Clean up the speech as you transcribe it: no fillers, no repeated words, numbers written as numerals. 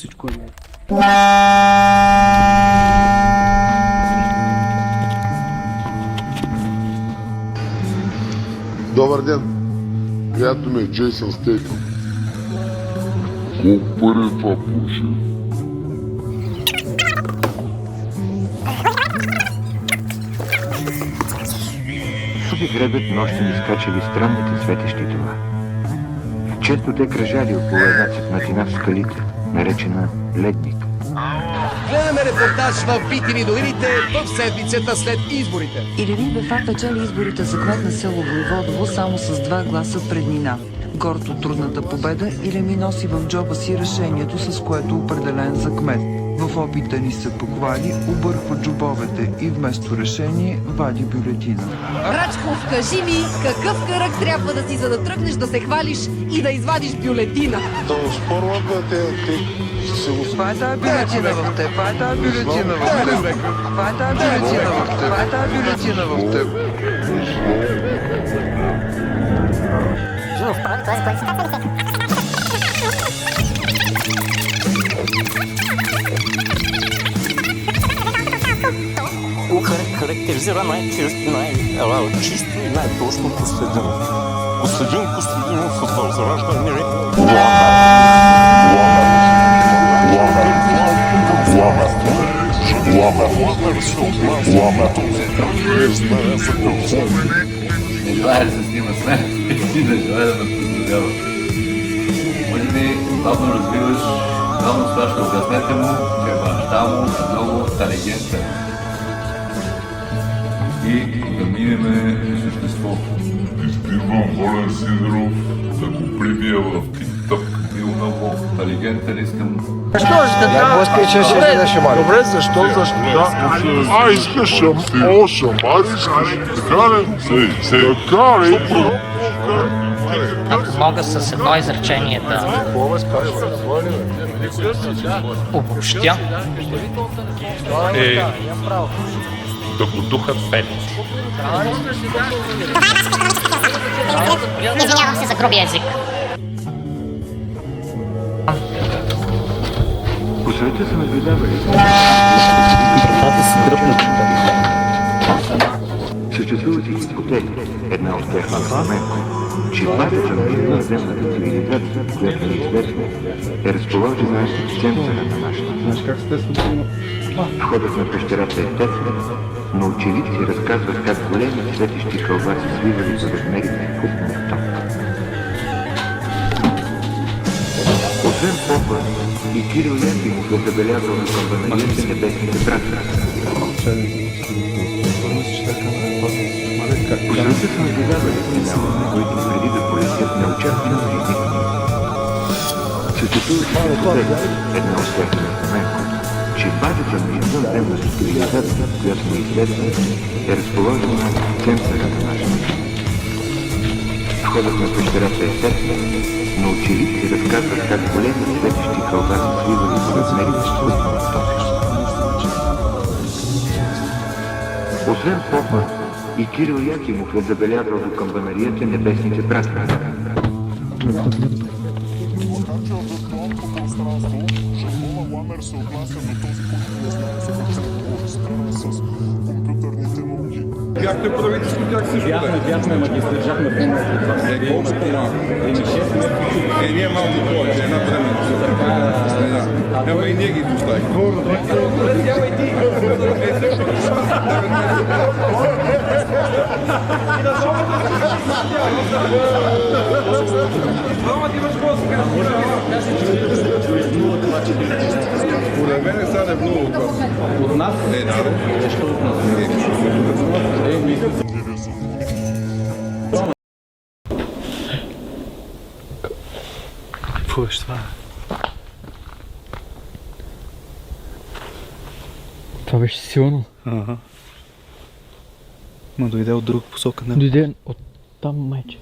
Всичко е наред. Добър ден! Приятно ми е Джейсън Стейтъм. Колко пари е това Порше? Суби гребет нощем изкачали странните светещи това. Често те кръжали около една цепнатина в скалите, наречена ледник. Гледаме репортаж в BTV новините в седмицата след изборите. Ирелин Бефа печели изборите за кмет на село Войводово само с 2 гласа преднина. Горд от трудната победа, Иреми носи в джоба си решението, с което определен за кмет. В опита ни се похвали, обърква джобовете и вместо решение вади бюлетина. Рачков, кажи ми, какъв кръг трябва да си, за да тръгнеш да се хвалиш и да извадиш бюлетина? Да спорват на те се го... Това е тази бюлетина в теб, това е тази бюлетина в теб. Това е тази бюлетина в теб, това е тази бюлетина в теб. Характеризира най-чисто и най-точно Костадинов. Костадинов от Възраждане. Не желая да се снима с мен и не желая да ме поздравява. Може би бавно развиваш, бавно с това ще обяснете му, че баща му е много интелигентен. И да минеме по същество. Изпивам Волен Сидоров да го прибия в тик-так. Бил много интелигентен, искам... Добре, защо? Искаш шамар, искаш така ли? Така ли? Ако мога с едно изречение да обобщя, Да го духат пелите. извинявам се за грубия език. По света са наблюдавали. Съществуват и хипотези. Една от тях е момента, че базата на извънземната цивилизация, която е известна, е разположена в центъра на нашата. Входът на пещерата е тесен, но очевидци разказват как големи светещи кълба се свивали за размерите на футболна топка. Освен попа, и Кирил Ефимов е забелязал на камбанарията небесните братя. По света са наблюдавали финала, които преди да полетят неочаквано изникнали. Съществуват хипотези, една от тях е в момента, че базата на извънземната цивилизация, която е известна, е разположена в центъра на нашата. Входът на пещерата е тесен, но очевидци разказват как големи светещи кълба се свивали за размерите на футболна топка. Освен попа, и Кирил Якимов е забелязал до камбанарията небесните братя. Бяхте правителство, как се живее? Бяхме магистри, държахме пълно. Колко по-малко? Ние малко повече, една време. Ема и ние ги поставихме. Според мен стане много от вас. От нас? Защо от нас? Какво беше това? Това беше силно. Ага. Ма дойде от друга посока, не? Дойде от там, майче.